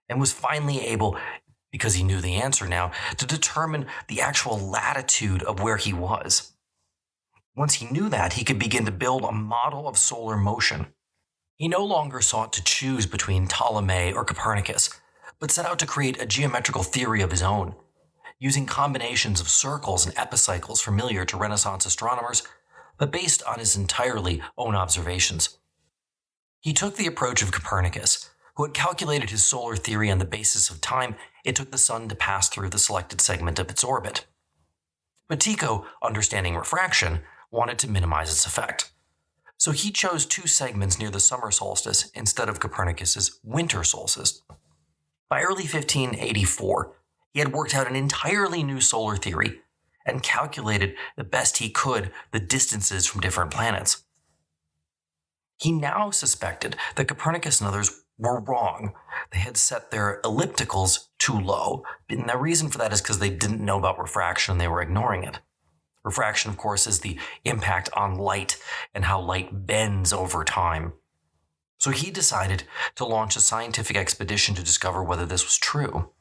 and was finally able, because he knew the answer now, to determine the actual latitude of where he was. Once he knew that, he could begin to build a model of solar motion. He no longer sought to choose between Ptolemy or Copernicus, but set out to create a geometrical theory of his own, using combinations of circles and epicycles familiar to Renaissance astronomers, but based on his entirely own observations. He took the approach of Copernicus, who had calculated his solar theory on the basis of time it took the sun to pass through the selected segment of its orbit. But Tycho, understanding refraction, wanted to minimize its effect. So he chose 2 segments near the summer solstice instead of Copernicus's winter solstice. By early 1584, he had worked out an entirely new solar theory and calculated the best he could the distances from different planets. He now suspected that Copernicus and others were wrong. They had set their ellipticals too low, and the reason for that is because they didn't know about refraction and they were ignoring it. Refraction, of course, is the impact on light and how light bends over time. So he decided to launch a scientific expedition to discover whether this was true.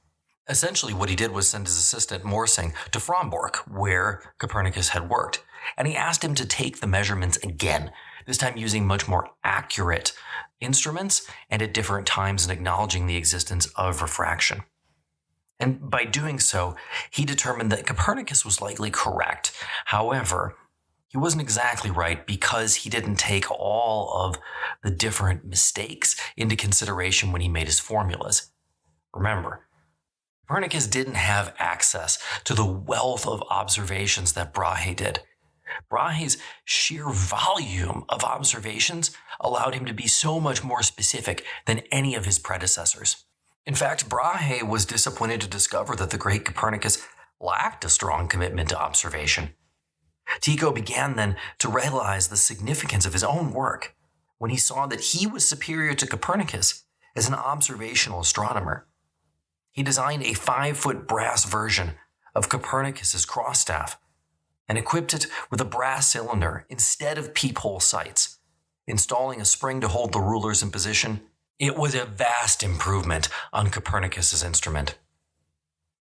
Essentially, what he did was send his assistant Morsing to Frombork, where Copernicus had worked, and he asked him to take the measurements again, this time using much more accurate instruments and at different times and acknowledging the existence of refraction. And by doing so, he determined that Copernicus was likely correct. However, he wasn't exactly right because he didn't take all of the different mistakes into consideration when he made his formulas. Remember, Copernicus didn't have access to the wealth of observations that Brahe did. Brahe's sheer volume of observations allowed him to be so much more specific than any of his predecessors. In fact, Brahe was disappointed to discover that the great Copernicus lacked a strong commitment to observation. Tycho began then to realize the significance of his own work when he saw that he was superior to Copernicus as an observational astronomer. He designed a 5-foot brass version of Copernicus's crossstaff and equipped it with a brass cylinder instead of peephole sights, installing a spring to hold the rulers in position. It was a vast improvement on Copernicus's instrument.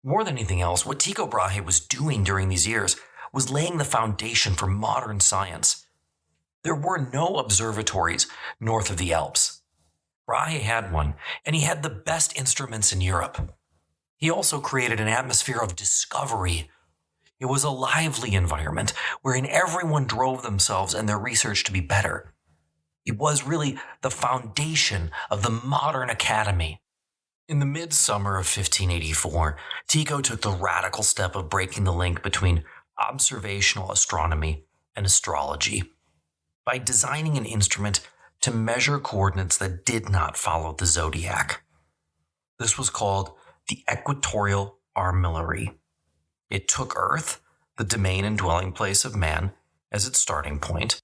More than anything else, what Tycho Brahe was doing during these years was laying the foundation for modern science. There were no observatories north of the Alps. Brahe had one, and he had the best instruments in Europe. He also created an atmosphere of discovery. It was a lively environment wherein everyone drove themselves and their research to be better. It was really the foundation of the modern academy. In the midsummer of 1584, Tycho took the radical step of breaking the link between observational astronomy and astrology by designing an instrument to measure coordinates that did not follow the zodiac. This was called the equatorial armillary. It took Earth, the domain and dwelling place of man, as its starting point,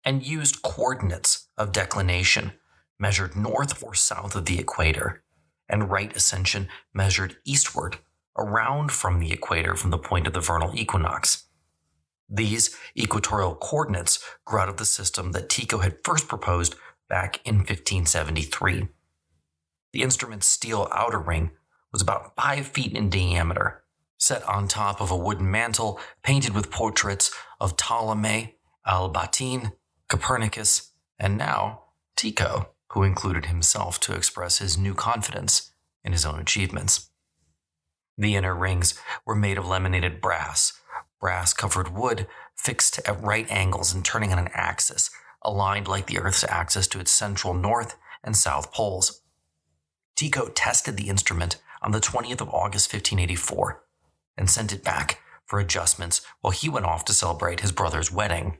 and used coordinates of declination measured north or south of the equator, and right ascension measured eastward, around from the equator from the point of the vernal equinox. These equatorial coordinates grew out of the system that Tycho had first proposed back in 1573. The instrument's steel outer ring was about 5 feet in diameter, set on top of a wooden mantle painted with portraits of Ptolemy, Albatine, Copernicus, and now Tycho, who included himself to express his new confidence in his own achievements. The inner rings were made of laminated brass-covered wood fixed at right angles and turning on an axis, aligned like the Earth's axis to its central north and south poles. Tycho tested the instrument on the 20th of August 1584 and sent it back for adjustments while he went off to celebrate his brother's wedding.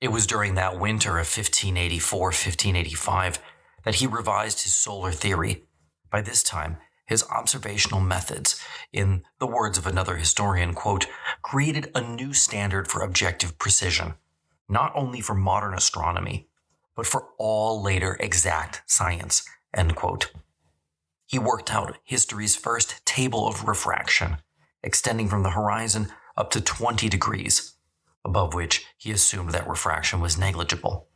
It was during that winter of 1584-1585 that he revised his solar theory. By this time, his observational methods, in the words of another historian, quote, created a new standard for objective precision, not only for modern astronomy, but for all later exact science, end quote. He worked out history's first table of refraction, extending from the horizon up to 20 degrees, above which he assumed that refraction was negligible.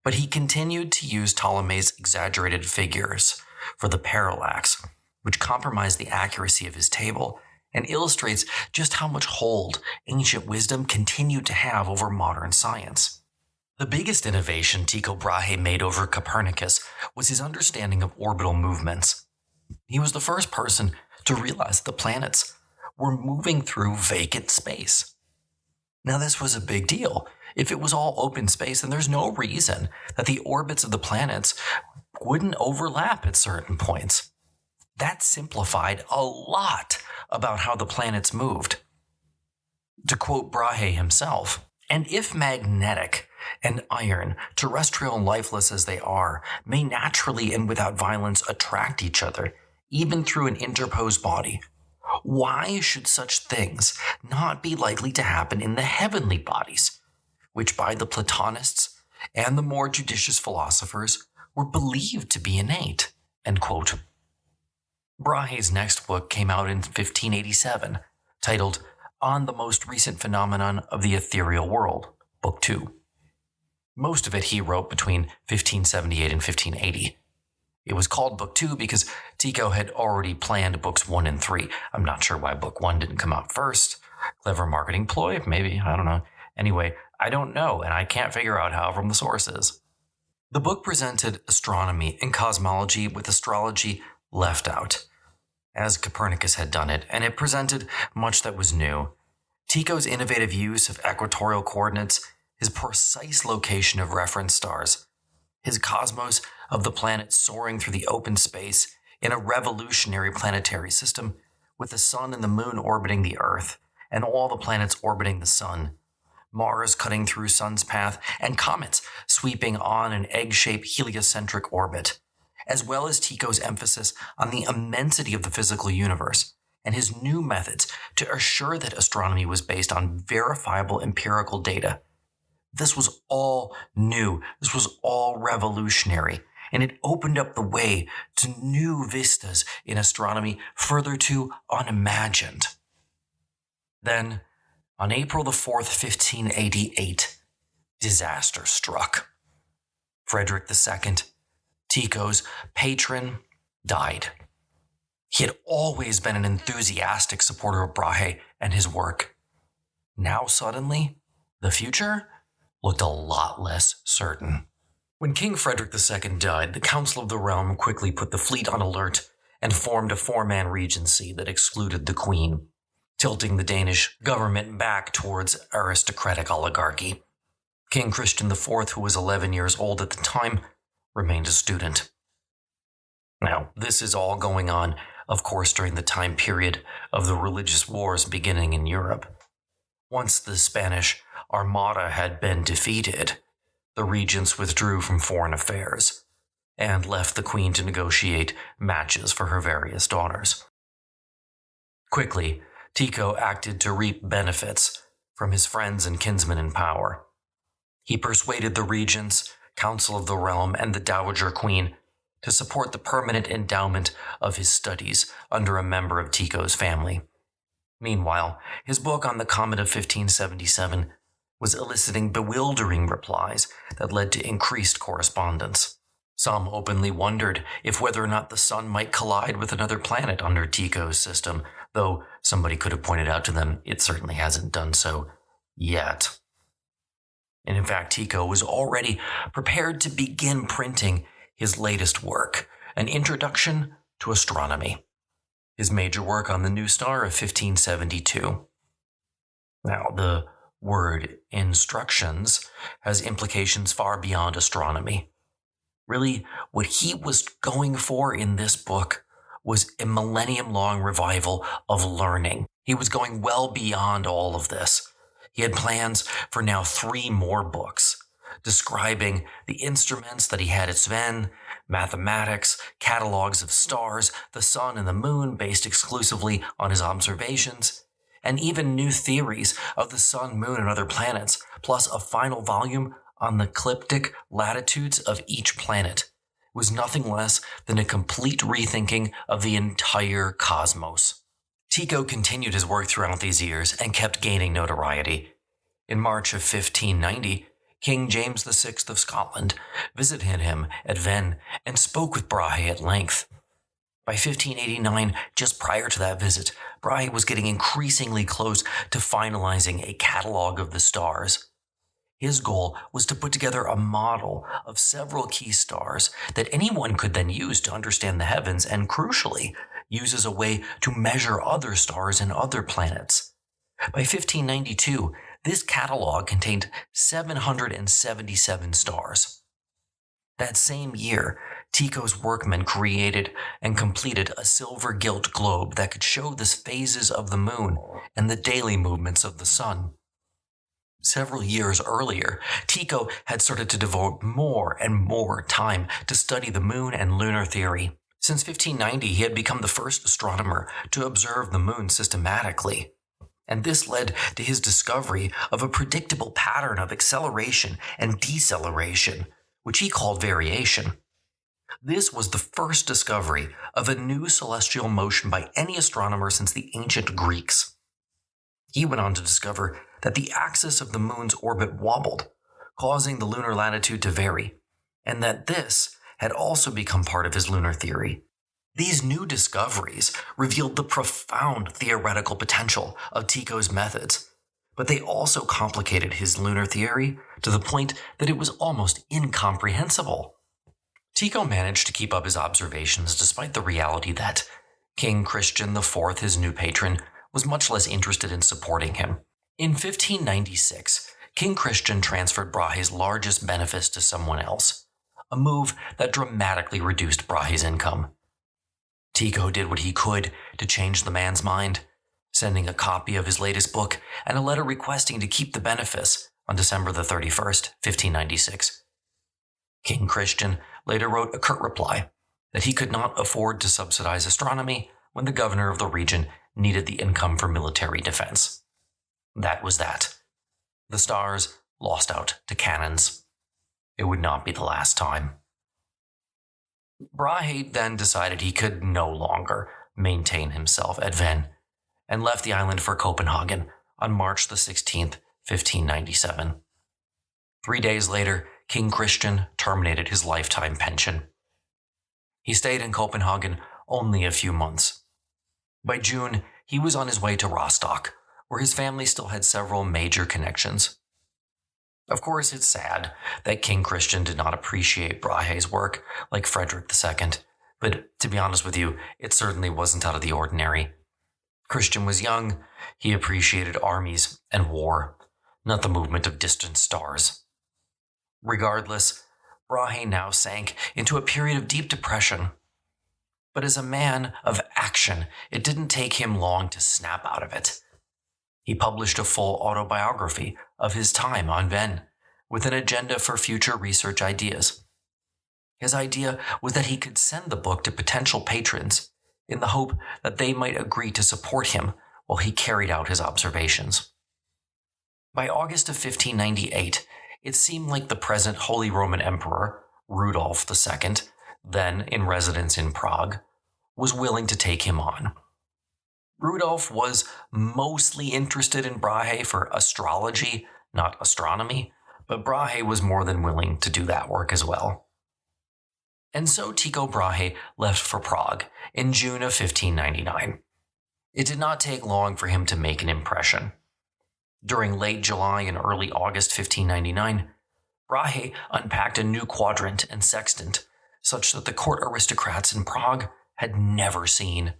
But he continued to use Ptolemy's exaggerated figures for the parallax, which compromised the accuracy of his table and illustrates just how much hold ancient wisdom continued to have over modern science. The biggest innovation Tycho Brahe made over Copernicus was his understanding of orbital movements. He was the first person to realize that the planets were moving through vacant space. Now, this was a big deal. If it was all open space, then there's no reason that the orbits of the planets wouldn't overlap at certain points. That simplified a lot about how the planets moved. To quote Brahe himself, "And if magnetic and iron, terrestrial and lifeless as they are, may naturally and without violence attract each other, even through an interposed body, why should such things not be likely to happen in the heavenly bodies, which by the Platonists and the more judicious philosophers were believed to be innate?" End quote. Brahe's next book came out in 1587, titled On the Most Recent Phenomenon of the Ethereal World, Book 2. Most of it he wrote between 1578 and 1580. It was called Book 2 because Tycho had already planned Books 1 and 3. I'm not sure why Book 1 didn't come out first, Clever marketing ploy? Maybe, I don't know. Anyway, I don't know, and I can't figure out how from the sources. The book presented astronomy and cosmology with astrology left out, as Copernicus had done it, and it presented much that was new. Tycho's innovative use of equatorial coordinates, his precise location of reference stars, his cosmos of the planet soaring through the open space in a revolutionary planetary system, with the sun and the moon orbiting the Earth, and all the planets orbiting the sun, Mars cutting through sun's path, and comets sweeping on an egg-shaped heliocentric orbit, as well as Tycho's emphasis on the immensity of the physical universe, and his new methods to assure that astronomy was based on verifiable empirical data. This was all new. This was all revolutionary, and it opened up the way to new vistas in astronomy further unimagined. Then, on April the 4th, 1588, disaster struck. Frederick II, Tycho's patron, died. He had always been an enthusiastic supporter of Brahe and his work. Now suddenly, the future looked a lot less certain. When King Frederick II died, the Council of the Realm quickly put the fleet on alert and formed a four-man regency that excluded the Queen, tilting the Danish government back towards aristocratic oligarchy. King Christian IV, who was 11 years old at the time, remained a student. Now, this is all going on, of course, during the time period of the religious wars beginning in Europe. Once the Spanish Armada had been defeated, the regents withdrew from foreign affairs and left the Queen to negotiate matches for her various daughters. Quickly, Tycho acted to reap benefits from his friends and kinsmen in power. He persuaded the regents, Council of the Realm, and the Dowager Queen to support the permanent endowment of his studies under a member of Tycho's family. Meanwhile, his book on the comet of 1577 was eliciting bewildering replies that led to increased correspondence. Some openly wondered if whether or not the sun might collide with another planet under Tycho's system, though somebody could have pointed out to them it certainly hasn't done so yet. And in fact, Tycho was already prepared to begin printing his latest work, An Introduction to Astronomy, his major work on the new star of 1572. Now, the word instructions has implications far beyond astronomy. Really, what he was going for in this book was a millennium-long revival of learning. He was going well beyond all of this. He had plans for now 3 more books, describing the instruments that he had at Sven, mathematics, catalogs of stars, the sun and the moon based exclusively on his observations, and even new theories of the sun, moon, and other planets, plus a final volume on the ecliptic latitudes of each planet. It was nothing less than a complete rethinking of the entire cosmos. Tycho continued his work throughout these years and kept gaining notoriety. In March of 1590, King James VI of Scotland visited him at Vennes and spoke with Brahe at length. By 1589, just prior to that visit, Brahe was getting increasingly close to finalizing a catalog of the stars. His goal was to put together a model of several key stars that anyone could then use to understand the heavens and, crucially, use as a way to measure other stars and other planets. By 1592, this catalog contained 777 stars. That same year, Tycho's workmen created and completed a silver gilt globe that could show the phases of the moon and the daily movements of the sun. Several years earlier, Tycho had started to devote more and more time to study the moon and lunar theory. Since 1590, he had become the first astronomer to observe the moon systematically. And this led to his discovery of a predictable pattern of acceleration and deceleration, which he called variation. This was the first discovery of a new celestial motion by any astronomer since the ancient Greeks. He went on to discover that the axis of the moon's orbit wobbled, causing the lunar latitude to vary, and that this had also become part of his lunar theory. These new discoveries revealed the profound theoretical potential of Tycho's methods, but they also complicated his lunar theory to the point that it was almost incomprehensible. Tycho managed to keep up his observations despite the reality that King Christian IV, his new patron, was much less interested in supporting him. In 1596, King Christian transferred Brahe's largest benefice to someone else, a move that dramatically reduced Brahe's income. Tycho did what he could to change the man's mind, sending a copy of his latest book and a letter requesting to keep the benefice on December the 31st, 1596. King Christian later wrote a curt reply that he could not afford to subsidize astronomy when the governor of the region needed the income for military defense. That was that. The stars lost out to cannons. It would not be the last time. Brahe then decided he could no longer maintain himself at Venn and left the island for Copenhagen on March the 16th, 1597. 3 days later, King Christian terminated his lifetime pension. He stayed in Copenhagen only a few months. By June, he was on his way to Rostock, where his family still had several major connections. Of course, it's sad that King Christian did not appreciate Brahe's work like Frederick II, but to be honest with you, it certainly wasn't out of the ordinary. Christian was young, he appreciated armies and war, not the movement of distant stars. Regardless, Brahe now sank into a period of deep depression. But as a man of action, it didn't take him long to snap out of it. He published a full autobiography of his time on Venn, with an agenda for future research ideas. His idea was that he could send the book to potential patrons in the hope that they might agree to support him while he carried out his observations. By August of 1598, it seemed like the present Holy Roman Emperor, Rudolf II, then in residence in Prague, was willing to take him on. Rudolf was mostly interested in Brahe for astrology, not astronomy, but Brahe was more than willing to do that work as well. And so Tycho Brahe left for Prague in June of 1599. It did not take long for him to make an impression. During late July and early August 1599, Brahe unpacked a new quadrant and sextant, such that the court aristocrats in Prague had never seen.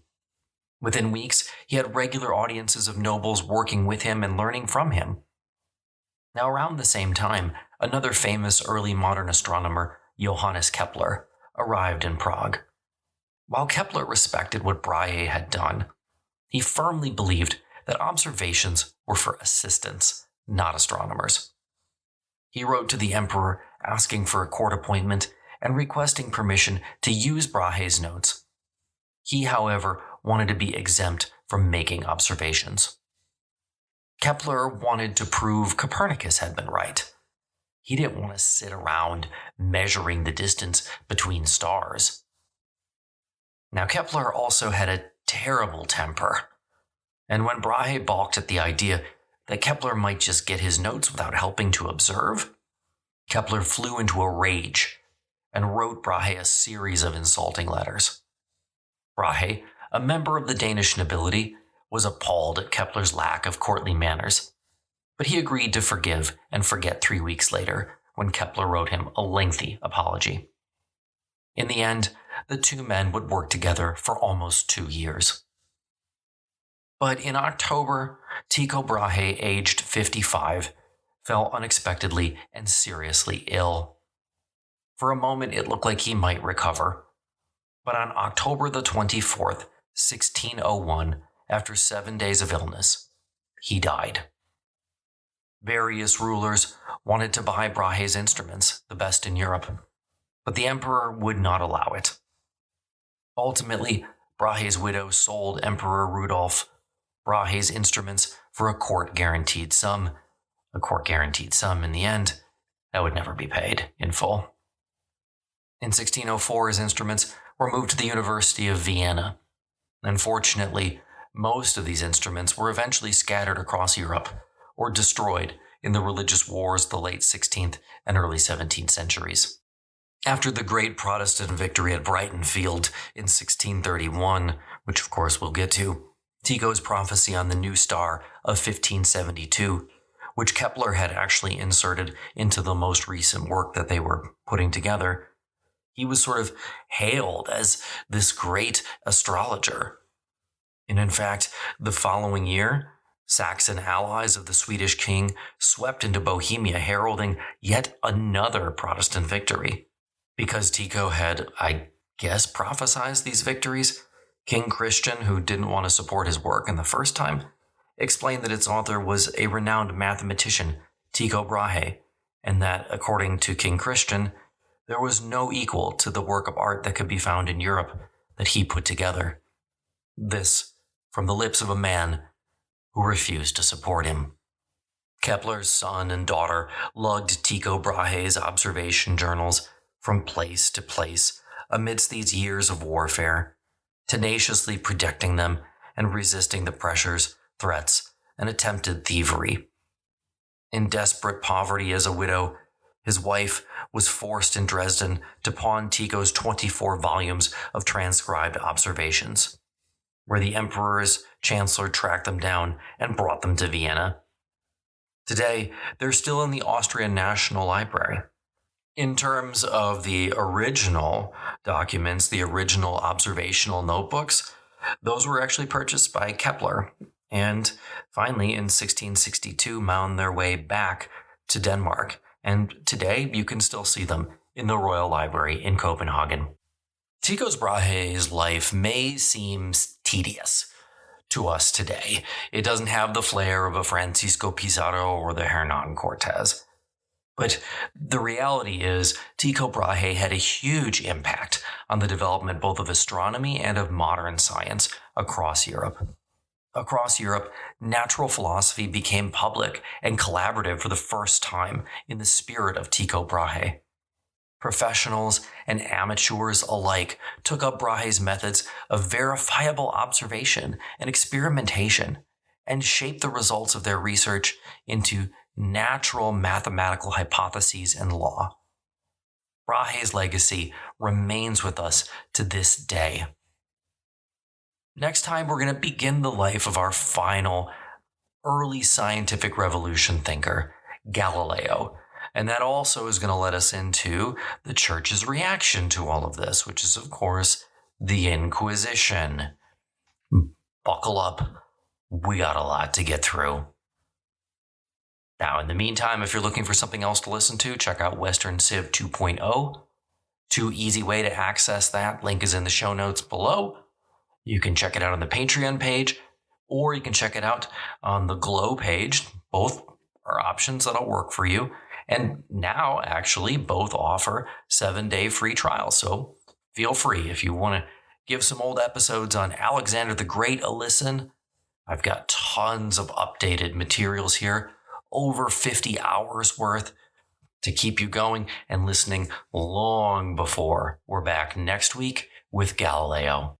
Within weeks, he had regular audiences of nobles working with him and learning from him. Now, around the same time, another famous early modern astronomer, Johannes Kepler, arrived in Prague. While Kepler respected what Brahe had done, he firmly believed that observations were for assistants, not astronomers. He wrote to the emperor asking for a court appointment and requesting permission to use Brahe's notes. He, however, wanted to be exempt from making observations. Kepler wanted to prove Copernicus had been right. He didn't want to sit around measuring the distance between stars. Now, Kepler also had a terrible temper, and when Brahe balked at the idea that Kepler might just get his notes without helping to observe, Kepler flew into a rage and wrote Brahe a series of insulting letters. Brahe, a member of the Danish nobility, was appalled at Kepler's lack of courtly manners, but he agreed to forgive and forget 3 weeks later when Kepler wrote him a lengthy apology. In the end, the two men would work together for almost 2 years. But in October, Tycho Brahe, aged 55, fell unexpectedly and seriously ill. For a moment, it looked like he might recover. But on October the 24th, 1601, after 7 days of illness, he died. Various rulers wanted to buy Brahe's instruments, the best in Europe, but the emperor would not allow it. Ultimately, Brahe's widow sold Emperor Rudolf Brahe's instruments for a court-guaranteed sum in the end that would never be paid in full. In 1604, his instruments were moved to the University of Vienna. Unfortunately, most of these instruments were eventually scattered across Europe or destroyed in the religious wars of the late 16th and early 17th centuries. After the great Protestant victory at Brighton Field in 1631, which of course we'll get to, Tycho's prophecy on the new star of 1572, which Kepler had actually inserted into the most recent work that they were putting together, he was sort of hailed as this great astrologer. And in fact, the following year, Saxon allies of the Swedish king swept into Bohemia, heralding yet another Protestant victory. Because Tycho had, I guess, prophesized these victories, King Christian, who didn't want to support his work in the first time, explained that its author was a renowned mathematician, Tycho Brahe, and that, according to King Christian, there was no equal to the work of art that could be found in Europe that he put together. This from the lips of a man who refused to support him. Kepler's son and daughter lugged Tycho Brahe's observation journals from place to place amidst these years of warfare, tenaciously protecting them and resisting the pressures, threats, and attempted thievery. In desperate poverty as a widow, his wife was forced in Dresden to pawn Tycho's 24 volumes of transcribed observations, where the emperor's chancellor tracked them down and brought them to Vienna. Today, they're still in the Austrian National Library. In terms of the original documents, the original observational notebooks, those were actually purchased by Kepler, and finally in 1662 found their way back to Denmark. And today you can still see them in the Royal Library in Copenhagen. Tycho Brahe's life may seem tedious to us today. It doesn't have the flair of a Francisco Pizarro or the Hernan Cortes. But the reality is, Tycho Brahe had a huge impact on the development both of astronomy and of modern science across Europe. Across Europe, natural philosophy became public and collaborative for the first time in the spirit of Tycho Brahe. Professionals and amateurs alike took up Brahe's methods of verifiable observation and experimentation and shaped the results of their research into natural mathematical hypotheses and law. Brahe's legacy remains with us to this day. Next time, we're going to begin the life of our final early scientific revolution thinker, Galileo. And that also is going to let us into the church's reaction to all of this, which is, of course, the Inquisition. Buckle up. We got a lot to get through. Now, in the meantime, if you're looking for something else to listen to, check out Western Civ 2.0. Too easy way to access that. Link is in the show notes below. You can check it out on the Patreon page, or you can check it out on the Glow page. Both are options that'll work for you. And now, actually, both offer 7-day free trials. So feel free if you want to give some old episodes on Alexander the Great a listen. I've got tons of updated materials here. Over 50 hours worth to keep you going and listening long before we're back next week with Galileo.